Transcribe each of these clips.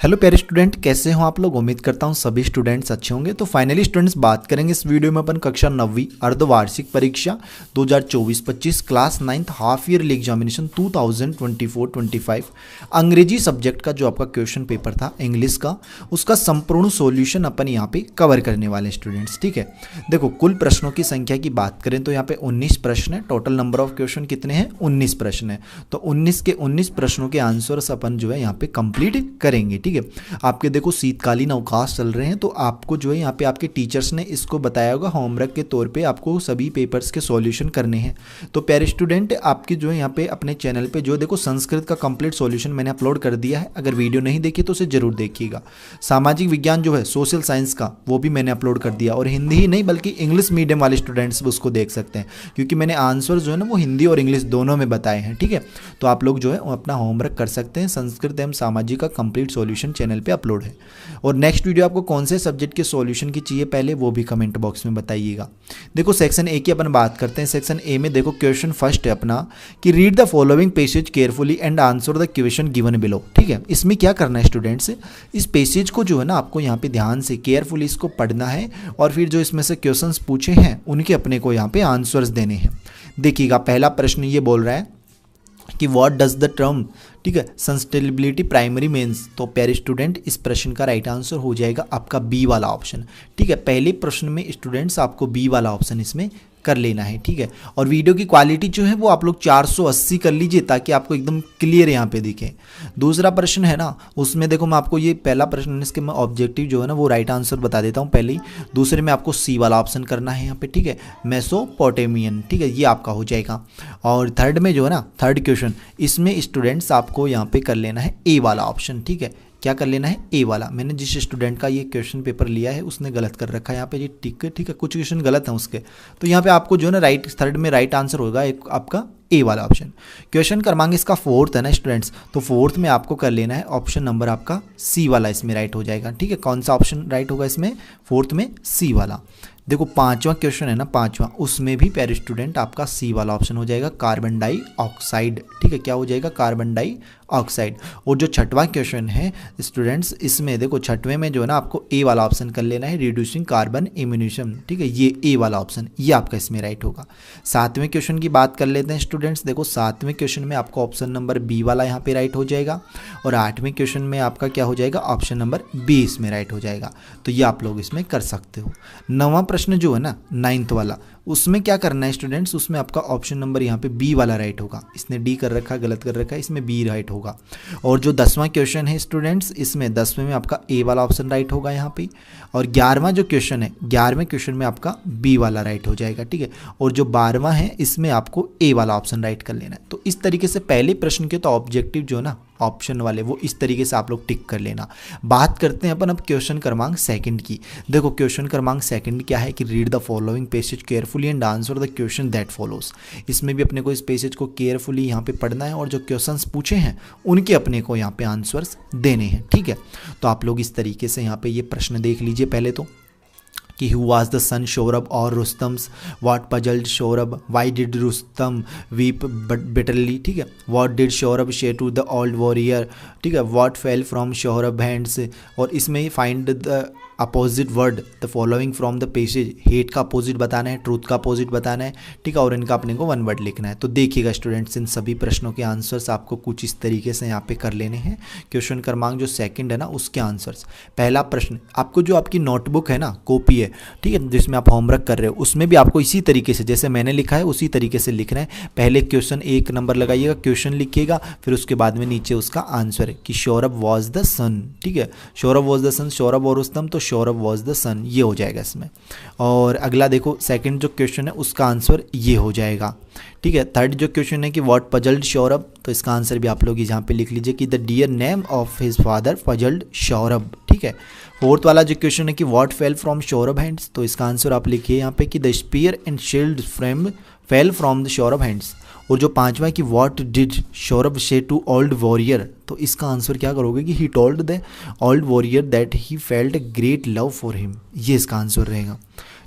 Hello प्यारे student, कैसे हो आप लोग। उम्मीद करता हूँ सभी स्टूडेंट्स अच्छे होंगे। तो फाइनली स्टूडेंट्स बात करेंगे इस वीडियो में अपन कक्षा 9वीं अर्धवार्षिक परीक्षा 2024-25 class 9th half yearly examination 2024-25 अंग्रेजी सब्जेक्ट का जो आपका क्वेश्चन पेपर था इंग्लिश का, उसका संपूर्ण सॉल्यूशन अपन यहाँ पे कवर करने वाले स्टूडेंट्स। ठीक है, देखो कुल प्रश्नों की संख्या की बात करें तो यहाँ पे 19 प्रश्न है। टोटल नंबर ऑफ क्वेश्चन कितने हैं? 19 प्रश्न है। तो 19 के 19 प्रश्नों के आंसर्स अपन जो है यहाँ पे कंप्लीट करेंगे। ठीक है, आपके देखो शीतकालीन अवकाश चल रहे हैं तो आपको जो है यहाँ पे आपके टीचर्स ने इसको बताया होगा होमवर्क के तौर पे आपको सभी पेपर्स के सॉल्यूशन करने हैं। तो प्यारे स्टूडेंट, आपके जो है यहाँ पे अपने चैनल पे जो देखो संस्कृत का कंप्लीट सॉल्यूशन मैंने अपलोड कर दिया है। अगर वीडियो नहीं देखी तो उसे जरूर देखिएगा। सामाजिक विज्ञान जो है सोशल साइंस का वो भी मैंने अपलोड कर दिया, और हिंदी ही नहीं बल्कि इंग्लिश मीडियम वाले स्टूडेंट्स उसको देख सकते हैं, क्योंकि मैंने आंसर जो है ना वो हिंदी और इंग्लिश दोनों में बताए हैं। ठीक है, तो आप लोग जो है अपना होमवर्क कर सकते हैं। संस्कृत एवं सामाजिक का कंप्लीट सॉल्यूशन चैनल पे अपलोड है। और नेक्स्ट वीडियो आपको कौन से सब्जेक्ट के सॉल्यूशन की चाहिए पहले वो भी कमेंट बॉक्स में बताइएगा। देखो सेक्शन ए की अपन बात करते हैं। सेक्शन ए में देखो क्वेश्चन फर्स्ट है अपना कि read the following passage carefully and answer the question given below. ठीक है, इसमें क्या करना है स्टूडेंट्स, इस पैसेज को जो है ना आपको यहाँ पे ध्यान से केयरफुली इसको पढ़ना है, और फिर जो इसमें से क्वेश्चंस पूछे हैं उनके अपने को यहाँ पे आंसर्स देने हैं। देखिएगा पहला प्रश्न ये बोल रहा है कि व्हाट डज द टर्म, ठीक है, सस्टेनेबिलिटी प्राइमरी मीन्स। तो प्यारे स्टूडेंट, इस प्रश्न का राइट आंसर हो जाएगा आपका बी वाला ऑप्शन। ठीक है, पहले प्रश्न में स्टूडेंट्स आपको बी वाला ऑप्शन इसमें कर लेना है। ठीक है, और वीडियो की क्वालिटी जो है वो आप लोग 480 कर लीजिए ताकि आपको एकदम क्लियर यहाँ पे दिखे। दूसरा प्रश्न है ना, उसमें देखो मैं आपको ये पहला प्रश्न इसके मैं ऑब्जेक्टिव जो है ना वो राइट आंसर बता देता हूँ पहले ही। दूसरे में आपको सी वाला ऑप्शन करना है यहाँ पे। ठीक है, मेसोपोटामियन, ठीक है, ये आपका हो जाएगा। और थर्ड में जो है ना थर्ड क्वेश्चन, इसमें स्टूडेंट्स आपको यहाँ पे कर लेना है ए वाला ऑप्शन। ठीक है, क्या कर लेना है? ए वाला। मैंने जिस स्टूडेंट का ये क्वेश्चन पेपर लिया है उसने गलत कर रखा है यहाँ पे जी। ठीक है, कुछ क्वेश्चन गलत हैं उसके, तो यहाँ पे आपको जो है ना राइट थर्ड में राइट आंसर होगा एक आपका ए वाला ऑप्शन। क्वेश्चन क्रमांक इसका फोर्थ है ना स्टूडेंट्स, तो फोर्थ में आपको कर लेना है ऑप्शन नंबर आपका सी वाला, इसमें राइट हो जाएगा। ठीक है, कौन सा ऑप्शन राइट होगा इसमें? फोर्थ में सी वाला। देखो पांचवा क्वेश्चन है ना, पांचवा, उसमें भी प्यारे स्टूडेंट आपका सी वाला ऑप्शन हो जाएगा, कार्बन डाइऑक्साइड। ठीक है, क्या हो जाएगा? Carbon dioxide. और जो छठवां क्वेश्चन है स्टूडेंट्स, इसमें देखो छठवें में जो है ना आपको ए वाला ऑप्शन कर लेना है, रिड्यूसिंग कार्बन इम्यूनिशन। ठीक है, ये ए वाला ऑप्शन ये आपका इसमें राइट होगा। सातवें क्वेश्चन की बात कर लेते हैं स्टूडेंट्स। देखो सातवें क्वेश्चन में आपका ऑप्शन नंबर बी वाला यहाँ पे राइट हो जाएगा, और आठवें क्वेश्चन में आपका क्या हो जाएगा? ऑप्शन नंबर बी इसमें राइट हो जाएगा। तो ये आप लोग इसमें कर सकते हो। नौवां प्रश्न जो है ना नाइन्थ वाला, उसमें क्या करना है स्टूडेंट्स, उसमें आपका ऑप्शन नंबर यहाँ पे बी वाला राइट होगा। इसने डी कर रखा है, गलत कर रखा है, इसमें बी राइट होगा। और जो 10वां क्वेश्चन है स्टूडेंट्स, इसमें 10वें में आपका ए वाला ऑप्शन राइट होगा यहाँ पे। और 11वां जो क्वेश्चन है, 11वें क्वेश्चन में आपका बी वाला राइट हो जाएगा। ठीक है, और जो 12वां है इसमें आपको ए वाला ऑप्शन राइट कर लेना है। तो इस तरीके से पहले प्रश्न के तो ऑब्जेक्टिव जो है ना ऑप्शन वाले वो इस तरीके से आप लोग टिक कर लेना। बात करते हैं अपन अब क्वेश्चन क्रमांक सेकंड की। देखो क्वेश्चन क्रमांक सेकंड क्या है कि read the following passage carefully and answer the question that follows. इसमें भी अपने को इस पैसेज को केयरफुली यहाँ पे पढ़ना है, और जो क्वेश्चंस पूछे हैं उनके अपने को यहाँ पे आंसर्स देने हैं। ठीक है, तो आप लोग इस तरीके से यहाँ पे ये प्रश्न देख लीजिए पहले तो कि who was the son Shourab or Rustam's, what puzzled Shourab, why did Rustam weep bitterly। ठीक है, what did Shourab say to the old warrior। ठीक है, what fell from Shourab hands। और इसमें find the opposite word the following from the passage. Hate का opposite बताना है, truth का अपोजिट बताना है। ठीक है, और इनका अपने को वन वर्ड लिखना है। तो देखिएगा स्टूडेंट्स, इन सभी प्रश्नों के आंसर्स आपको कुछ इस तरीके से यहाँ पे कर लेने हैं। क्वेश्चन क्रमांक जो सेकंड है ना उसके आंसर्स। पहला प्रश्न आपको जो आपकी नोटबुक है ना, कॉपी है, ठीक है, जिसमें आप होमवर्क कर रहे हो, उसमें भी आपको इसी तरीके से जैसे मैंने लिखा है उसी तरीके से लिखना है। पहले क्वेश्चन एक नंबर लगाइएगा, क्वेश्चन लिखिएगा, फिर उसके बाद में नीचे उसका आंसर है कि शौरभ वॉज द सन। ठीक है, शौरभ वॉज द सन, शौरभ और रुस्तम, तो शौरभ वॉज द सन ये हो जाएगा इसमें। और अगला देखो सेकंड जो क्वेश्चन है उसका आंसर ये हो जाएगा। ठीक है, थर्ड जो क्वेश्चन है कि व्हाट पजल्ड शौरभ, तो इसका आंसर भी आप लोग यहाँ पे लिख लीजिए कि the dear name of his father puzzled Sohrab. ठीक है, फोर्थ वाला जो क्वेश्चन है कि what fell from Sohrab hands, तो इसका आंसर आप लिखिए यहाँ पे कि the spear and shield frame fell from the Sohrab hands. और जो पांचवा है कि व्हाट डिड शौरभ से टू ओल्ड वॉरियर, तो इसका आंसर क्या करोगे कि he told the old warrior that he felt great love for him, ये इसका आंसर रहेगा।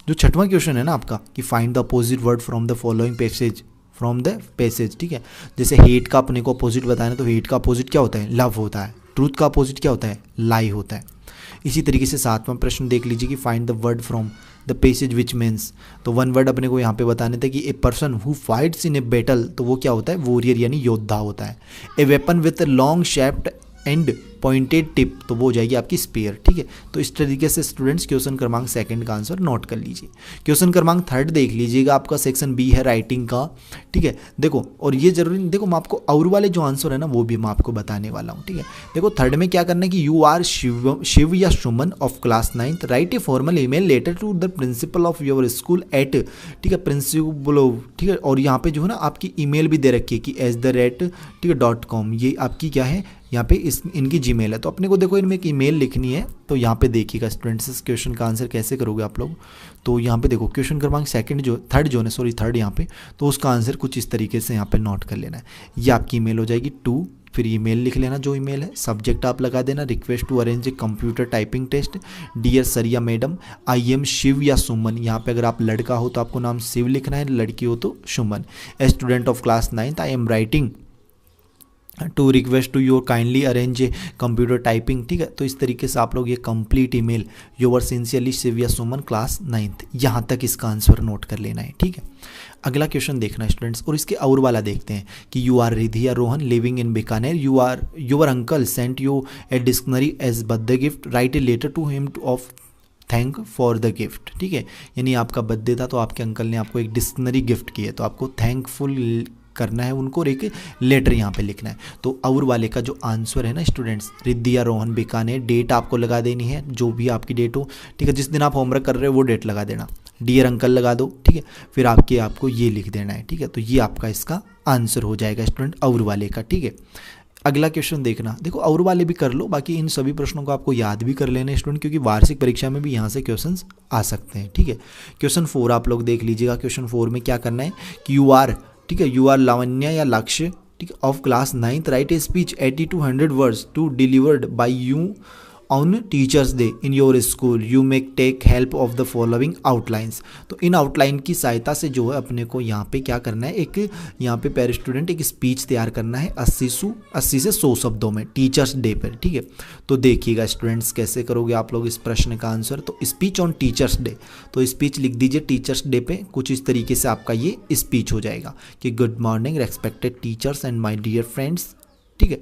जो छठवां क्वेश्चन है ना आपका कि find the opposite word from the following passage, from the passage. ठीक है, जैसे हेट का अपने को अपोजिट बताना है, तो हेट का अपोजिट क्या होता है? लव होता है। ट्रूथ का अपोजिट क्या होता है, लाई होता है। इसी तरीके से 7वां प्रश्न देख लीजिए कि find the word from the passage which means, तो वन वर्ड अपने को यहाँ पे बताने थे कि a person who fights in a battle, तो वो क्या होता है, वॉरियर यानी योद्धा होता है। A weapon with long shaped and pointed tip, तो वो हो जाएगी आपकी स्पेयर, ठीक है। तो इस तरीके से स्टूडेंट्स क्वेश्चन क्रमांक 2 का आंसर नोट कर लीजिए। क्वेश्चन क्रमांक 3 देख लीजिएगा, आपका सेक्शन बी है राइटिंग का, ठीक है। देखो, और ये जरूरी नहीं, देखो मैं आपको और वाले जो आंसर है ना वो भी मैं आपको बताने वाला हूँ, ठीक है। देखो 3 में क्या करना है कि यू आर शिव या Suman of class 9th, write a formal email letter to the principal of your school at, ठीक है, प्रिंसिपल, ठीक है। और यहाँ पे जो है ना आपकी ईमेल भी दे रखी है कि @, ठीक है, .com, ये आपकी क्या है यहाँ पे इनकी जीमेल है। तो अपने को देखो इनमें एक ईमेल लिखनी है, तो यहाँ पे देखिएगा स्टूडेंट्स इस क्वेश्चन का आंसर कैसे करोगे आप लोग। तो यहाँ पे देखो क्वेश्चन क्रमांक थर्ड यहाँ पे, तो उसका आंसर कुछ इस तरीके से यहाँ पे नोट कर लेना है। ये आपकी ईमेल हो जाएगी टू, फिर ईमेल लिख लेना जो ईमेल है, सब्जेक्ट आप लगा देना request to arrange a computer typing test, dear sir या मैडम, आई एम शिव या सुमन, यहाँ पे अगर आप लड़का हो तो आपको नाम शिव लिखना है, लड़की हो तो Suman. A student of class 9th, I am writing to request to your kindly arrange a computer typing, ठीक है। तो इस तरीके से आप लोग ये complete email your sincerely Shiv या सुमन क्लास 9th, यहाँ तक इसका आंसर नोट कर लेना है, ठीक है। अगला क्वेश्चन देखना है स्टूडेंट्स, और इसके और वाला देखते हैं कि यू आर रिधि या Rohan living in Bikaner, you are your uncle sent you a dictionary as birthday gift, write a letter to him of thank for the gift, ठीक है। यानी आपका बर्थडे था तो आपके अंकल ने आपको एक डिक्शनरी गिफ्ट की है, तो आपको थैंकफुल करना है उनको और एक लेटर यहाँ पे लिखना है। तो और वाले का जो आंसर है ना स्टूडेंट्स, रिद्धि या रोहन बीकानेर, डेट आपको लगा देनी है जो भी आपकी डेट हो, ठीक है। जिस दिन आप होमवर्क कर रहे हो वो डेट लगा देना, डियर अंकल लगा दो, ठीक है। फिर आपको ये लिख देना है, ठीक है। तो ये आपका इसका आंसर हो जाएगा स्टूडेंट और वाले का, ठीक है। अगला क्वेश्चन देखना, देखो और वाले भी कर लो, बाकी इन सभी प्रश्नों को आपको याद भी कर लेना है स्टूडेंट, क्योंकि वार्षिक परीक्षा में भी यहाँ से क्वेश्चंस आ सकते हैं, ठीक है। क्वेश्चन 4 आप लोग देख लीजिएगा। क्वेश्चन 4 में क्या करना है कि यू आर, ठीक है, यू आर लावण्या या लक्ष्य, ठीक है, of class 9th, write a speech 80 to 100 words to delivered by you on teachers day in your school, you make take help of the following outlines. तो इन आउटलाइन की सहायता से जो है अपने को यहाँ पे क्या करना है, एक यहाँ पे पैर स्टूडेंट एक स्पीच तैयार करना है 80 से 100 शब्दों में टीचर्स डे पर, ठीक है। तो देखिएगा स्टूडेंट्स कैसे करोगे आप लोग इस प्रश्न का आंसर। तो स्पीच ऑन टीचर्स डे, तो स्पीच लिख दीजिए टीचर्स डे पे, कुछ इस तरीके से आपका ये स्पीच हो जाएगा कि good morning respected teachers and my dear friends, ठीक है,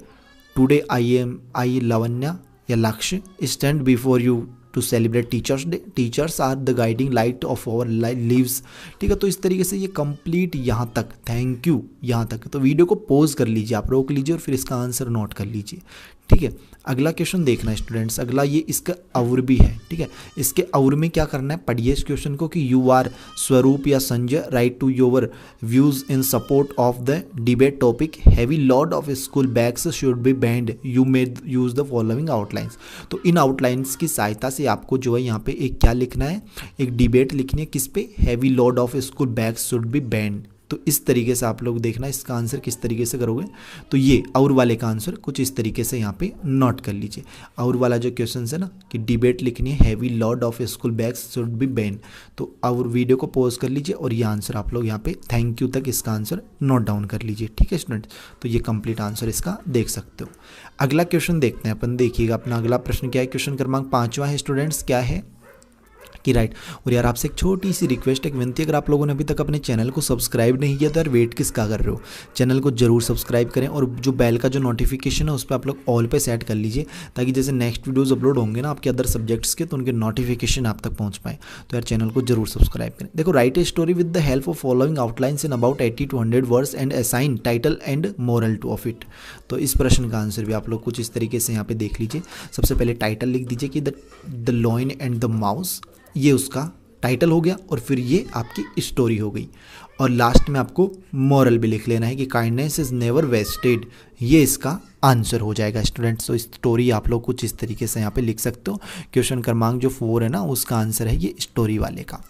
टुडे आई लावण्या या Lakshya stand before you to celebrate teachers day, teachers are the guiding light of our lives, ठीक है। तो इस तरीके से ये कंप्लीट यहाँ तक, थैंक यू यहाँ तक। तो वीडियो को पॉज कर लीजिए, आप रोक लीजिए और फिर इसका आंसर नोट कर लीजिए, ठीक है। अगला क्वेश्चन देखना है स्टूडेंट्स, अगला ये इसका और भी है, ठीक है। इसके और में क्या करना है, पढ़िए इस क्वेश्चन को कि यू आर स्वरूप या Sanjay write to your views in support of the debate topic heavy load of school bags should be banned, you may use the following outlines. तो इन आउटलाइंस की सहायता से आपको जो है यहाँ पे एक क्या लिखना है, एक डिबेट लिखनी है किस पे, heavy load of school bags should be band. तो इस तरीके से आप लोग देखना इसका आंसर किस तरीके से करोगे। तो ये और वाले का आंसर कुछ इस तरीके से यहाँ पे नोट कर लीजिए। और वाला जो क्वेश्चन है ना कि डिबेट लिखनी है heavy load of school bags should B ban, तो और वीडियो को पॉज कर लीजिए और ये आंसर आप लोग यहाँ पे थैंक यू तक इसका आंसर नोट डाउन कर लीजिए, ठीक है स्टूडेंट। तो ये कंप्लीट आंसर इसका देख सकते हो। अगला क्वेश्चन देखते हैं अपन, देखिएगा अपना अगला प्रश्न क्या है। क्वेश्चन क्रमांक 5वां है स्टूडेंट्स, क्या है कि राइट, और यार आपसे एक छोटी सी रिक्वेस्ट, एक विनती, अगर आप लोगों ने अभी तक अपने चैनल को सब्सक्राइब नहीं किया तो यार वेट किसका कर रहे हो, चैनल को जरूर सब्सक्राइब करें और जो बेल का जो नोटिफिकेशन है उस पर आप लोग ऑल पे सेट कर लीजिए, ताकि जैसे नेक्स्ट वीडियोस अपलोड होंगे ना आपके अदर सब्जेक्ट्स के तो उनके नोटिफिकेशन आप तक पहुंच पाए। तो यार चैनल को जरूर सब्सक्राइब करें। देखो, right a story with the help of following outlines in about 80 to 100 words and assign title and moral two of it. तो इस प्रश्न का आंसर भी आप लोग कुछ इस तरीके से यहाँ पे देख लीजिए। सबसे पहले टाइटल लिख दीजिए कि the lion and the mouse, ये उसका टाइटल हो गया और फिर ये आपकी स्टोरी हो गई। और लास्ट में आपको मॉरल भी लिख लेना है कि काइंडनेस इज नेवर वेस्टेड, ये इसका आंसर हो जाएगा स्टूडेंट्स। तो स्टोरी आप लोग कुछ इस तरीके से यहाँ पे लिख सकते हो। क्वेश्चन क्रमांक जो 4 है ना उसका आंसर है ये स्टोरी वाले का।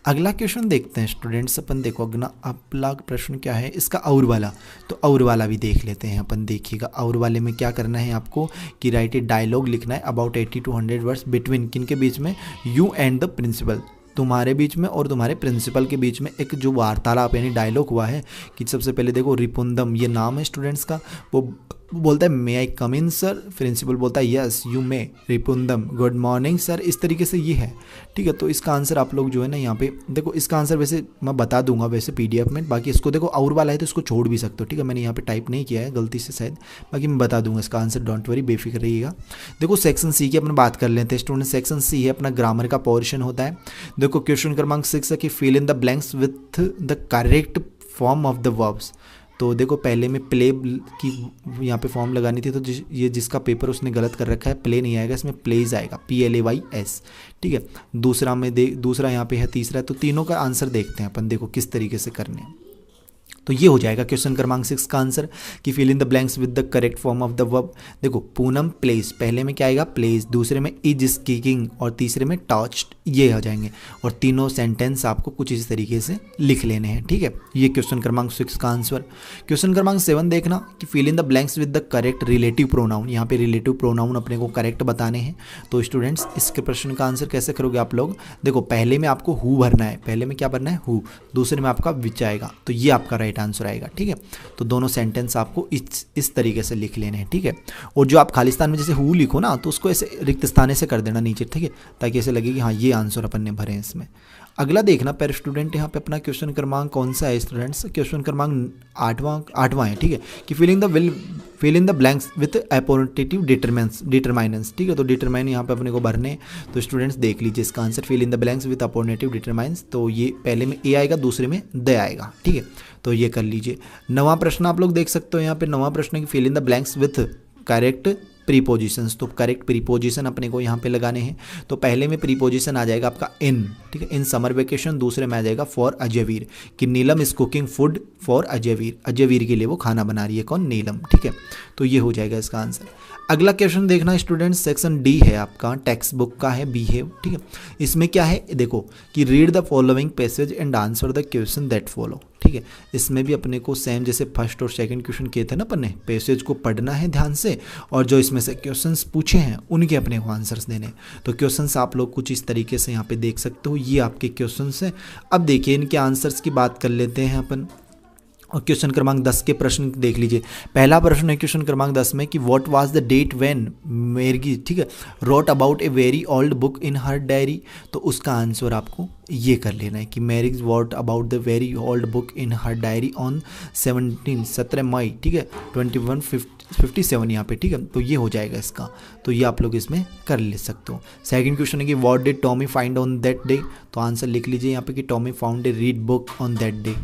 अगला क्वेश्चन देखते हैं स्टूडेंट्स अपन, देखो अगला प्रश्न क्या है इसका, और वाला। तो और वाला भी देख लेते हैं अपन, देखिएगा और वाले में क्या करना है आपको कि राइट ए डायलॉग लिखना है अबाउट 80 to 100 वर्ड्स बिटवीन, किन के बीच में, यू एंड द प्रिंसिपल, तुम्हारे बीच में और तुम्हारे प्रिंसिपल के बीच में एक जो वार्तालाप यानी डायलॉग हुआ है कि सबसे पहले देखो रिपुंदम, ये नाम है स्टूडेंट्स का, वो वो बोलता है मे आई कम इन सर, प्रिंसिपल बोलता है yes you may, Ripundam good morning sir, इस तरीके से ये है। ठीक है, तो इसका आंसर आप लोग जो है ना यहाँ पे देखो, इसका आंसर वैसे मैं बता दूंगा वैसे PDF में, बाकी इसको देखो और वाला है तो इसको छोड़ भी सकते हो। ठीक है, मैंने यहाँ पे टाइप नहीं किया है गलती से शायद, बाकी मैं बता दूंगा इसका आंसर, डोंट वरी, बेफिक्र रहिएगा। देखो सेक्शन सी की अपन बात कर लेते हैं स्टूडेंट। सेक्शन सी है अपना ग्रामर का पोर्शन होता है। देखो क्वेश्चन क्रमांक 6 है कि fill in the blanks with the correct form of the verbs. तो देखो पहले में प्ले की यहाँ पे फॉर्म लगानी थी, तो ये जिसका पेपर उसने गलत कर रखा है, प्ले नहीं आएगा, इसमें प्लेज आएगा, PLAYS। ठीक है, दूसरा में दूसरा यहाँ पे है, तीसरा है, तो तीनों का आंसर देखते हैं अपन, देखो किस तरीके से करने हैं। तो ये हो जाएगा क्वेश्चन क्रमांक 6 का आंसर कि fill in the blanks with the correct form of the verb. देखो पूनम प्लेस, पहले में क्या आएगा प्लेस, दूसरे में इज स्पीकिंग और तीसरे में टॉच्ड, ये आ जाएंगे। और तीनों सेंटेंस आपको कुछ इस तरीके से लिख लेने हैं। ठीक है, ये क्वेश्चन क्रमांक 6 का आंसर। क्वेश्चन क्रमांक 7 देखना कि fill in the blanks with the correct relative pronoun. यहाँ पे रिलेटिव प्रोनाउन अपने को करेक्ट बताने हैं। तो स्टूडेंट्स इसके प्रश्न का आंसर कैसे करोगे आप लोग, देखो पहले में आपको हु भरना है, पहले में क्या भरना है हु, दूसरे में आपका विच आएगा, तो ये आपका राइट आंसर आएगा। ठीक है, तो दोनों सेंटेंस आपको इस तरीके से लिख लेने हैं। ठीक है, और जो आप खाली स्थान में जैसे हु लिखो ना, तो उसको ऐसे रिक्त स्थान से कर देना नीचे। ठीक है, ताकि ऐसे लगे कि हाँ ये आंसर अपन ने भरे हैं इसमें। अगला देखना पर स्टूडेंट, यहाँ पे अपना क्वेश्चन क्रमांक कौन सा है स्टूडेंट्स, क्वेश्चन क्रमांक आठवां है। ठीक है, कि fill in the blanks with appositive determiners. ठीक है, तो डिटरमाइन यहाँ पे अपने को भरने। तो स्टूडेंट्स देख लीजिए इसका answer, fill in the blanks with appositive determiners. तो ये पहले में ए आएगा, दूसरे में द आएगा। ठीक है, तो ये कर लीजिए। 9वां प्रश्न आप लोग देख सकते हो यहाँ पे, 9वां प्रश्न है कि fill in the blanks with correct prepositions. तो करेक्ट प्रीपोजिशन अपने को यहाँ पे लगाने हैं। तो पहले में प्रीपोजिशन आ जाएगा आपका इन। ठीक है, इन समर वेकेशन। दूसरे में आ जाएगा फॉर अजयवीर, कि Neelam is cooking food for Ajayveer, Ajayveer के लिए वो खाना बना रही है, कौन, नीलम। ठीक है, तो ये हो जाएगा इसका आंसर। अगला क्वेश्चन देखना स्टूडेंट्स, सेक्शन डी है आपका, टेक्स्ट बुक का है, बिहेव। ठीक है, इसमें क्या है देखो कि read the following passage and answer the question that follow. ठीक है, इसमें भी अपने को सेम जैसे फर्स्ट और सेकंड क्वेश्चन किए थे ना अपन ने, पैसेज को पढ़ना है ध्यान से, और जो इसमें से क्वेश्चंस पूछे हैं उनके अपने को आंसर्स देने। तो क्वेश्चंस आप लोग कुछ इस तरीके से यहाँ पे देख सकते हो, ये आपके क्वेश्चंस हैं। अब देखिए इनके आंसर्स की बात कर लेते हैं अपन। और क्वेश्चन क्रमांक 10 के प्रश्न देख लीजिए। पहला प्रश्न है क्वेश्चन क्रमांक 10 में कि what was the date when Mary, ठीक है, wrote about a very old book in her diary. तो उसका आंसर आपको ये कर लेना है कि Mary wrote about the very old book in her diary on 17 May. ठीक है, 2157 यहाँ पे। ठीक है, तो ये हो जाएगा इसका, तो ये आप लोग इसमें कर ले सकते हो। सेकंड क्वेश्चन है कि what did Tommy find on that day. तो आंसर लिख लीजिए यहाँ पे कि Tommy found A read book on that day.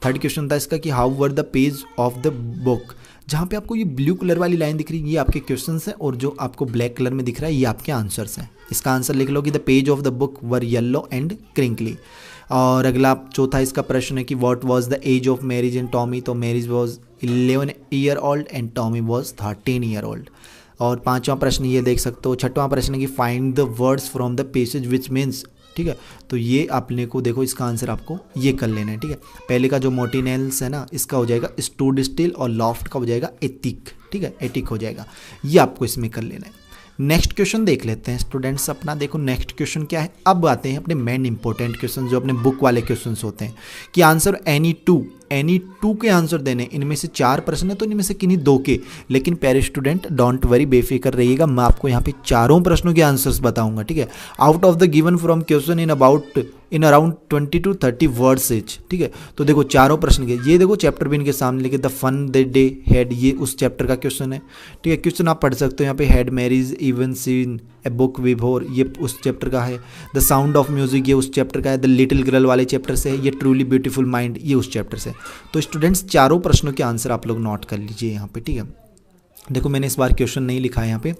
Third question था इसका कि how were the page of the book. जहाँ पे आपको ये ब्लू कलर वाली लाइन दिख रही है ये आपके क्वेश्चंस हैं, और जो आपको ब्लैक कलर में दिख रहा है ये आपके आंसर्स हैं। इसका आंसर लिख लो कि the page of the book were yellow and crinkly. और अगला चौथा इसका प्रश्न है कि what was the age of Margie and Tommy. तो Margie was 11 year old and Tommy was 13 year old. और पांचवा प्रश्न ये देख सकते हो। छठवां प्रश्न है कि find the words from the passage which means. ठीक है, तो ये अपने को देखो इसका आंसर आपको ये कर लेना है। ठीक है, पहले का जो मोटिनेल्स है ना इसका हो जाएगा स्टूड स्टिल, और लॉफ्ट का हो जाएगा एथिक। ठीक है, एथिक हो जाएगा, ये आपको इसमें कर लेना है। नेक्स्ट क्वेश्चन देख लेते हैं स्टूडेंट्स अपना। देखो नेक्स्ट क्वेश्चन क्या है, अब आते हैं अपने मेन इंपॉर्टेंट क्वेश्चन जो अपने बुक वाले क्वेश्चन होते हैं कि आंसर एनी टू के आंसर देने। इनमें से 4 प्रश्न है तो इनमें से किन्हीं 2 के, लेकिन प्यारे स्टूडेंट डोंट वरी, बेफिक्र रहिएगा, मैं आपको यहाँ पे चारों प्रश्नों के आंसर्स बताऊंगा। ठीक है, out of the given from question in around 20 to 30 words etch. ठीक है, तो देखो चारों प्रश्न के, ये देखो चैप्टर भी इनके सामने लिखे, the fun the day had, ये उस चैप्टर का क्वेश्चन है। ठीक है, क्वेश्चन आप पढ़ सकते हो यहाँ पे, had marriage even seen a book विभोर, ये उस चैप्टर का है। द साउंड ऑफ म्यूजिक, ये उस चैप्टर का है। द लिटिल गर्ल वाले चैप्टर से है। ये ट्रूली ब्यूटीफुल माइंड, ये उस चैप्टर से। तो स्टूडेंट्स चारों प्रश्नों के आंसर आप लोग नोट कर लीजिए यहाँ पे। ठीक है, देखो मैंने इस बार क्वेश्चन नहीं लिखा है यहाँ पे,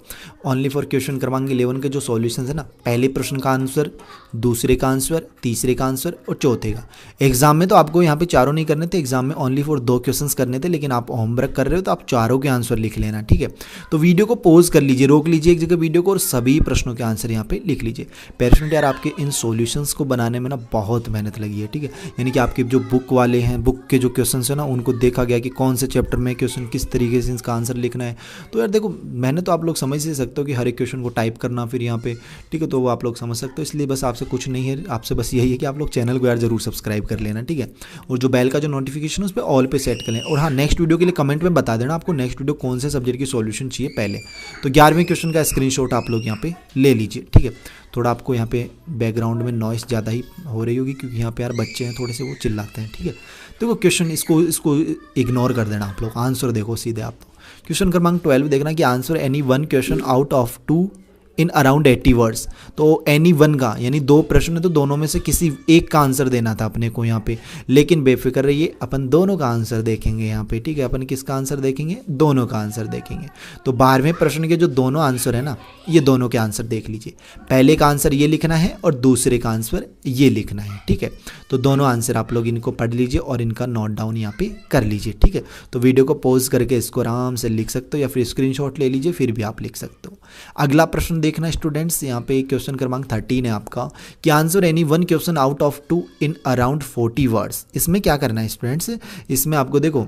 ओनली फॉर क्वेश्चन क्रमांक 11 के जो सॉल्यूशंस है ना, पहले प्रश्न का आंसर, दूसरे का आंसर, तीसरे का आंसर और चौथे का। एग्जाम में तो आपको यहाँ पे चारों नहीं करने थे, एग्जाम में ओनली फॉर 2 क्वेश्चंस करने थे, लेकिन आप होमवर्क कर रहे हो तो आप चारों के आंसर लिख लेना। ठीक है, तो वीडियो को पॉज कर लीजिए, रोक लीजिए एक जगह वीडियो को, और सभी प्रश्नों के आंसर यहाँ पे लिख लीजिए। पेरेंट्स यार आपके इन सॉल्यूशंस को बनाने में ना बहुत मेहनत लगी है। ठीक है, यानी कि आपके जो बुक वाले हैं, बुक के जो क्वेश्चन है ना, उनको देखा गया कि कौन से चैप्टर में क्वेश्चन किस तरीके से इसका आंसर लिखना है, तो यार देखो मैंने तो आप लोग समझ ही सकते हो कि हर एक क्वेश्चन को टाइप करना फिर यहाँ पे, ठीक है, तो वो आप लोग समझ सकते हो। इसलिए बस आपसे कुछ नहीं है, आपसे बस यही है कि आप लोग चैनल को यार जरूर सब्सक्राइब कर लेना, ठीक है, और जो बेल का जो नोटिफिकेशन है उस पर ऑल पे सेट कर लें। और हाँ, नेक्स्ट वीडियो के लिए कमेंट में बता देना आपको नेक्स्ट वीडियो कौन से सब्जेक्ट की सॉल्यूशन चाहिए पहले। तो 11वें क्वेश्चन का स्क्रीनशॉट आप लोग यहाँ पे ले लीजिए, ठीक है। थोड़ा आपको यहाँ पे बैकग्राउंड में नॉइस ज़्यादा ही हो रही होगी क्योंकि यहाँ पे यार बच्चे हैं थोड़े से, वो चिल्लाते हैं, ठीक है। देखो क्वेश्चन इसको इग्नोर कर देना आप लोग, आंसर देखो सीधे आप। क्वेश्चन क्रमांक 12 देखना कि answer any one question out of 2 in around 80 words. तो एनी वन का यानी 2 प्रश्न है तो दोनों में से किसी एक का आंसर देना था अपने को यहाँ पे, लेकिन बेफिक्र रहिए अपन दोनों का आंसर देखेंगे यहाँ पे, ठीक है। अपन किसका आंसर देखेंगे? दोनों का आंसर देखेंगे। तो 12वें प्रश्न के जो दोनों आंसर है ना, ये दोनों के आंसर देख लीजिए। पहले का आंसर ये लिखना है और दूसरे का आंसर ये लिखना है, ठीक है। तो दोनों आंसर आप लोग इनको पढ़ लीजिए और इनका नोट डाउन यहाँ पे कर लीजिए, ठीक है। तो वीडियो को पॉज करके इसको आराम से लिख सकते हो या फिर स्क्रीनशॉट ले लीजिए, फिर भी आप लिख सकते हो। अगला प्रश्न देखना स्टूडेंट्स, यहाँ पे क्वेश्चन क्रमांक 13 है आपका कि answer any one question out of 2 in around 40 words. इसमें क्या करना है स्टूडेंट्स, इसमें आपको देखो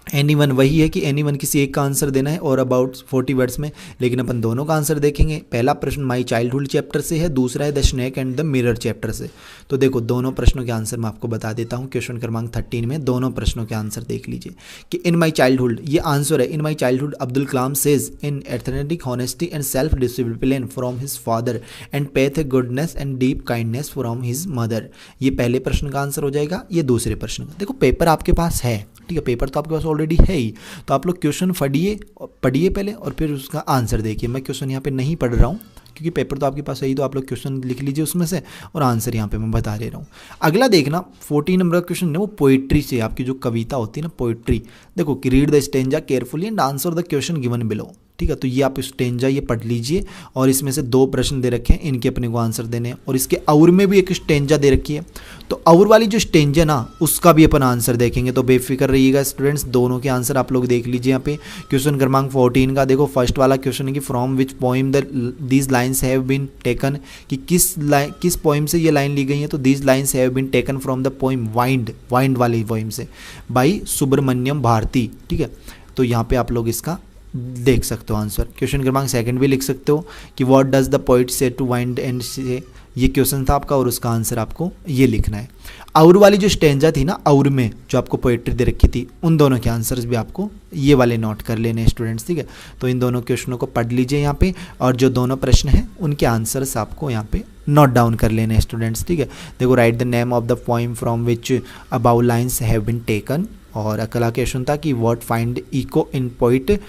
एनी वन वही है कि एनी वन किसी एक का आंसर देना है और अबाउट 40 वर्ड्स में, लेकिन अपन दोनों का आंसर देखेंगे। पहला प्रश्न माई चाइल्डहुड चैप्टर से है, दूसरा है the snake and the mirror chapter से। तो देखो दोनों प्रश्नों के आंसर मैं आपको बता देता हूँ। क्वेश्चन क्रमांक 13 में दोनों प्रश्नों के आंसर देख लीजिए कि इन माई चाइल्डहुड, ये आंसर है in my childhood Abdul Kalam says in एथेनेटिक honesty and self discipline from his father and faith goodness and deep kindness from his mother. ये पहले प्रश्न का आंसर हो जाएगा, ये दूसरे प्रश्न का। देखो पेपर आपके पास है, ठीक है, पेपर तो आपके पास ऑलरेडी है ही, तो आप लोग क्वेश्चन पढ़िए पहले और फिर उसका आंसर देखिए। मैं क्वेश्चन यहाँ पे नहीं पढ़ रहा हूँ क्योंकि पेपर तो आपके पास है ही, तो आप लोग क्वेश्चन लिख लीजिए उसमें से और आंसर यहाँ पे मैं बता दे रहा हूँ। अगला देखना 14 नंबर का क्वेश्चन है, वो पोइट्री से, आपकी जो कविता होती है ना पोइट्री। देखो कि read the stanza carefully and answer the question given below, ठीक है। तो ये आप स्टेंजा ये पढ़ लीजिए और इसमें से 2 प्रश्न दे रखे हैं, इनके अपने को आंसर देने हैं। और इसके और में भी एक स्टेंजा दे रखी है, तो और वाली जो स्टेंजा ना उसका भी अपन आंसर देखेंगे। तो बेफिक्र रहिएगा स्टूडेंट्स, दोनों के आंसर आप लोग देख लीजिए। यहाँ पे क्वेश्चन क्रमांक 14 का देखो फर्स्ट वाला क्वेश्चन है कि from which poem these lines have been taken, कि किस पोइम से ये लाइन ली गई है। तो these lines have been taken from the poem wind वाली पोइम से बाई सुब्रमण्यम भारती, ठीक है। तो यहाँ पे आप लोग इसका देख सकते हो आंसर। क्वेश्चन क्रमांक 2 भी लिख सकते हो कि व्हाट डज द पोइट से टू वाइंड एंड से, ये क्वेश्चन था आपका और उसका आंसर आपको ये लिखना है। और वाली जो स्टेंजा थी ना, और में जो आपको पोइट्री दे रखी थी, उन दोनों के आंसर्स भी आपको ये वाले नोट कर लेने हैं स्टूडेंट्स, ठीक है। तो इन दोनों क्वेश्चनों को पढ़ लीजिए यहाँ पे और जो दोनों प्रश्न हैं उनके आंसर्स आपको यहाँ पे नोट डाउन कर लेने हैं स्टूडेंट्स, ठीक है। देखो write the name of the poem from which above lines have been taken, और अगला क्वेश्चन था कि what find echo in poet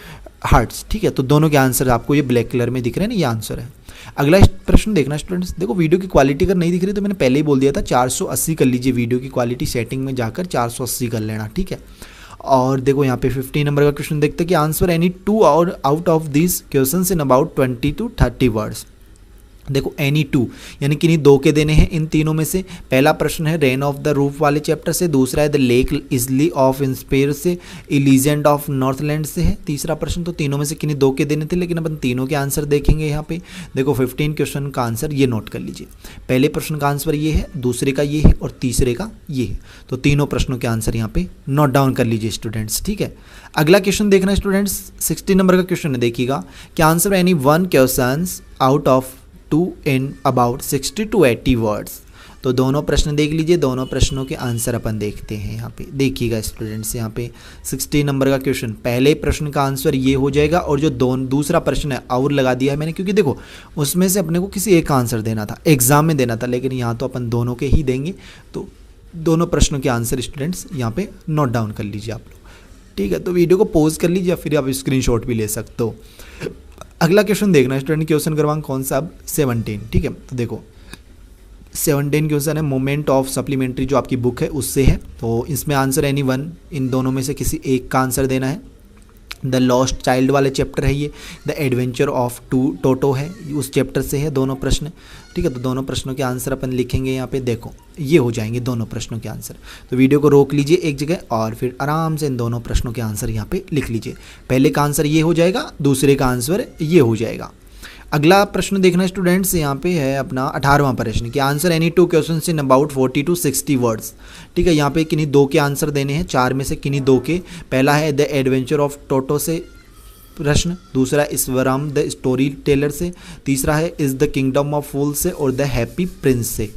hearts, ठीक है। तो दोनों के आंसर आपको ये ब्लैक कलर में दिख रहे हैं ना, ये आंसर है। अगला प्रश्न देखना स्टूडेंट्स, देखो वीडियो की क्वालिटी अगर नहीं दिख रही तो मैंने पहले ही बोल दिया था 480 कर लीजिए, वीडियो की क्वालिटी सेटिंग में जाकर 480 कर लेना, ठीक है। और देखो यहाँ पे 15 नंबर का क्वेश्चन देखते हैं कि answer any 2 out of this questions in about 20 to 30 words. देखो एनी 2 यानी किन्हीं 2 के देने हैं इन तीनों में से। पहला प्रश्न है रेन ऑफ द रूफ वाले चैप्टर से, दूसरा है द लेक इजली ऑफ इंस्पेयर से, इलीजेंड ऑफ नॉर्थलैंड से है। तीसरा प्रश्न तो तीनों में से किन्हीं 2 के देने थे, लेकिन अपन तीनों के आंसर देखेंगे यहाँ पे। देखो 15 क्वेश्चन का आंसर ये नोट कर लीजिए। पहले प्रश्न का आंसर ये है, दूसरे का ये है और तीसरे का ये है। तो तीनों प्रश्नों के आंसर यहाँ पे नोट डाउन कर लीजिए स्टूडेंट्स, ठीक है। अगला क्वेश्चन देखना स्टूडेंट्स, 16 नंबर का क्वेश्चन है, देखिएगा कि answer any one question out of 2 in about 60 to 80 words. तो दोनों प्रश्न देख लीजिए, दोनों प्रश्नों के आंसर अपन देखते हैं यहाँ पे। देखिएगा स्टूडेंट्स, यहाँ पे 60 नंबर का क्वेश्चन, पहले प्रश्न का आंसर ये हो जाएगा और जो दूसरा प्रश्न है और लगा दिया है मैंने, क्योंकि देखो उसमें से अपने को किसी एक का आंसर देना था, एग्जाम में देना था, लेकिन यहाँ तो अपन दोनों के ही देंगे। तो दोनों प्रश्नों के आंसर स्टूडेंट्स यहाँ पे नोट डाउन कर लीजिए आप लोग, ठीक है। तो वीडियो को पॉज कर लीजिए, फिर आप स्क्रीनशॉट भी ले सकते हो। अगला क्वेश्चन देखना स्टूडेंट, क्वेश्चन क्रमांक कौन सा, अब 17, ठीक है। तो देखो 17 क्वेश्चन है मोमेंट ऑफ सप्लीमेंट्री जो आपकी बुक है उससे है। तो इसमें आंसर एनी वन, इन दोनों में से किसी एक का आंसर देना है। द लॉस्ट चाइल्ड वाले चैप्टर है ये, द एडवेंचर ऑफ टोटो है, उस चैप्टर से है दोनों प्रश्न, ठीक है। तो दोनों प्रश्नों के आंसर अपन लिखेंगे यहाँ पे, देखो ये हो जाएंगे दोनों प्रश्नों के आंसर। तो वीडियो को रोक लीजिए एक जगह और फिर आराम से इन दोनों प्रश्नों के आंसर यहाँ पे लिख लीजिए। पहले का आंसर ये हो जाएगा, दूसरे का आंसर ये हो जाएगा। अगला प्रश्न देखना स्टूडेंट्स, यहाँ पे है अपना 18वां प्रश्न कि answer any 2 question in about 40 to 60 words, ठीक है। यहाँ पे किन्हीं 2 के आंसर देने हैं, 4 में से किन्हीं 2 के। पहला है द एडवेंचर ऑफ टोटो से, प्रश्न, दूसरा ईश्वराम द स्टोरी टेलर से, तीसरा है इज द किंगडम ऑफ फूल से, और द हैप्पी प्रिंस से।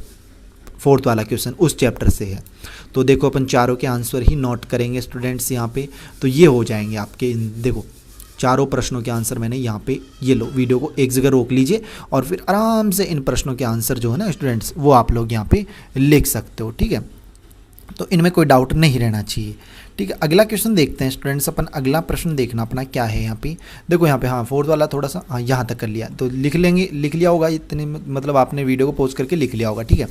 फोर्थ वाला क्वेश्चन उस चैप्टर से है। तो देखो अपन चारों के आंसर ही नोट करेंगे स्टूडेंट्स यहाँ पे, तो ये हो जाएंगे आपके। देखो चारों प्रश्नों के आंसर मैंने यहाँ पे, ये लो वीडियो को एक जगह रोक लीजिए और फिर आराम से इन प्रश्नों के आंसर जो है ना स्टूडेंट्स वो आप लोग यहाँ पे लिख सकते हो, ठीक है। तो इनमें कोई डाउट नहीं रहना चाहिए, ठीक है। अगला क्वेश्चन देखते हैं स्टूडेंट्स अपन। अगला प्रश्न देखना अपना क्या है यहाँ पे। देखो यहाँ पे हाँ फोर्थ वाला थोड़ा सा हाँ यहाँ तक कर लिया, तो लिख लेंगे, लिख लिया होगा इतने, मतलब आपने वीडियो को पॉज करके लिख लिया होगा, ठीक है।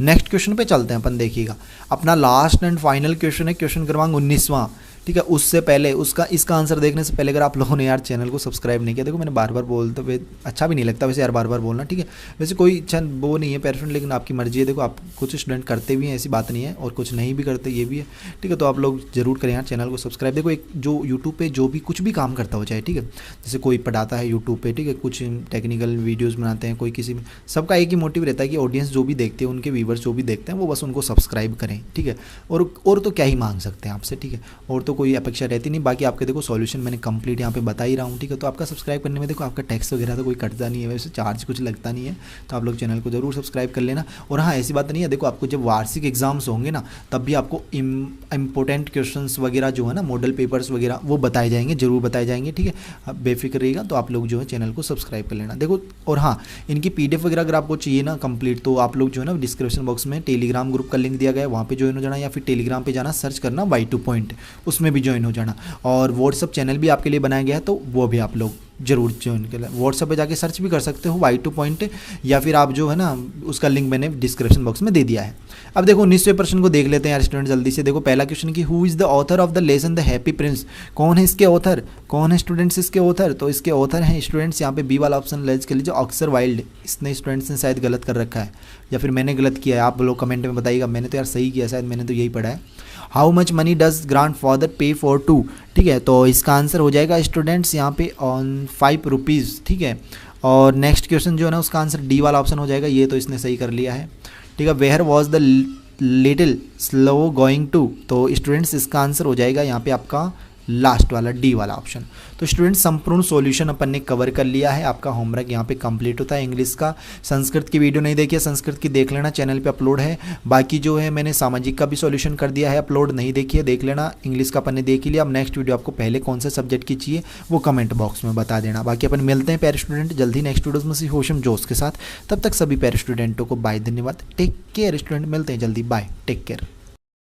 नेक्स्ट क्वेश्चन पे चलते हैं अपन। देखिएगा अपना लास्ट एंड फाइनल क्वेश्चन है, क्वेश्चन क्रमांक 19वां, ठीक है। उससे पहले इसका आंसर देखने से पहले अगर आप लोगों ने यार चैनल को सब्सक्राइब नहीं किया, देखो मैंने बार बार बोलते हुए अच्छा भी नहीं लगता वैसे यार बार बार बोलना, ठीक है। वैसे कोई इच्छा वो नहीं है पेरेंट, लेकिन आपकी मर्जी है। देखो आप कुछ स्टूडेंट करते भी हैं, ऐसी बात नहीं है, और कुछ नहीं भी करते, ये भी है, ठीक है। तो आप लोग जरूर करें यार चैनल को सब्सक्राइब। देखो एक जो यूट्यूब पे जो भी कुछ भी काम करता हो जाए, ठीक है, जैसे कोई पढ़ाता है यूट्यूब पे, ठीक है, कुछ टेक्निकल वीडियोज़ बनाते हैं, कोई किसी में, सबका एक ही मोटिव रहता है कि ऑडियंस जो भी देखते हैं, उनके व्यूवर्स जो भी देखते हैं, वो बस उनको सब्सक्राइब करें, ठीक है। और तो क्या ही मांग सकते हैं आपसे, ठीक है, और तो कोई अपेक्षा रहती नहीं। बाकी आपके देखो सॉल्यूशन मैंने कंप्लीट यहाँ पे बता ही रहा हूँ, ठीक है। तो आपका सब्सक्राइब करने में देखो आपका टैक्स वगैरह तो कोई कटता नहीं है, वैसे चार्ज कुछ लगता नहीं है, तो आप लोग चैनल को जरूर सब्सक्राइब कर लेना। और हाँ ऐसी बात नहीं है, देखो आपको जब वार्षिक एग्जाम्स होंगे ना, तब भी आपको इंपॉर्टेंट क्वेश्चंस वगैरह जो है ना, मॉडल पेपर्स वगैरह वो बताए जाएंगे, जरूर बताए जाएंगे, ठीक है। आप बेफिक्र रहिएगा, तो आप लोग जो है चैनल को सब्सक्राइब कर लेना। देखो और हाँ इनकी PDF वगैरह अगर आपको चाहिए ना कंप्लीट, तो आप लोग जो है ना डिस्क्रिप्शन बॉक्स में टेलीग्राम ग्रुप का लिंक दिया गया है, वहाँ पे ज्वाइन हो जाना, या फिर टेलीग्राम पे जाना, सर्च करना Y2 पॉइंट, उसमें भी ज्वाइन हो जाना। और व्हाट्सअप चैनल भी आपके लिए बनाया गया है, तो वो भी आप लोग जरूर ज्वाइन कर लें। व्हाट्सअप पे जाके सर्च भी कर सकते हो Y2 पॉइंट, या फिर आप जो है ना उसका लिंक मैंने डिस्क्रिप्शन बॉक्स में दे दिया है। अब देखो 19वें प्रश्न को देख लेते हैं यार स्टूडेंट जल्दी से। देखो पहला क्वेश्चन की who is the author of the lesson the happy Prince, कौन है इसके ऑथर, कौन है स्टूडेंट्स इसके ऑथर। तो इसके ऑथर हैं स्टूडेंट्स यहाँ पे बी वाला ऑप्शन लेज कर लीजिए, ऑक्सर वाइल्ड। इसने स्टूडेंट्स ने शायद गलत कर रखा है, या फिर मैंने गलत किया है, आप लोग कमेंट में बताइएगा। मैंने तो यार सही किया, शायद मैंने तो यही पढ़ा है। How much money does grand father पे फॉर 2, ठीक है। तो इसका आंसर हो जाएगा स्टूडेंट्स यहाँ पे ऑन 5 रुपीज़, ठीक है। और नेक्स्ट क्वेश्चन जो है ना उसका आंसर डी वाला ऑप्शन हो जाएगा, ये तो इसने सही कर लिया है, ठीक है। Where was the little slow going to, तो स्टूडेंट्स इसका आंसर हो जाएगा यहाँ पे आपका लास्ट वाला डी वाला ऑप्शन। तो स्टूडेंट संपूर्ण सॉल्यूशन अपन ने कवर कर लिया है। आपका होमवर्क यहाँ पे कंप्लीट होता है इंग्लिश का। संस्कृत की वीडियो नहीं देखी है, संस्कृत की देख लेना, चैनल पे अपलोड है। बाकी जो है मैंने सामाजिक का भी सॉल्यूशन कर दिया है अपलोड, नहीं देखी है देख लेना। इंग्लिश का अपन ने देख ही लिया। अब नेक्स्ट वीडियो आपको पहले कौन से सब्जेक्ट की चाहिए वो कमेंट बॉक्स में बता देना। बाकी अपन मिलते हैं प्यारे स्टूडेंट जल्दी नेक्स्ट वीडियोज़ में होशम जोश के साथ। तब तक सभी प्यारे स्टूडेंटों को बाय, धन्यवाद, टेक केयर स्टूडेंट, मिलते हैं जल्दी, बाय, टेक केयर।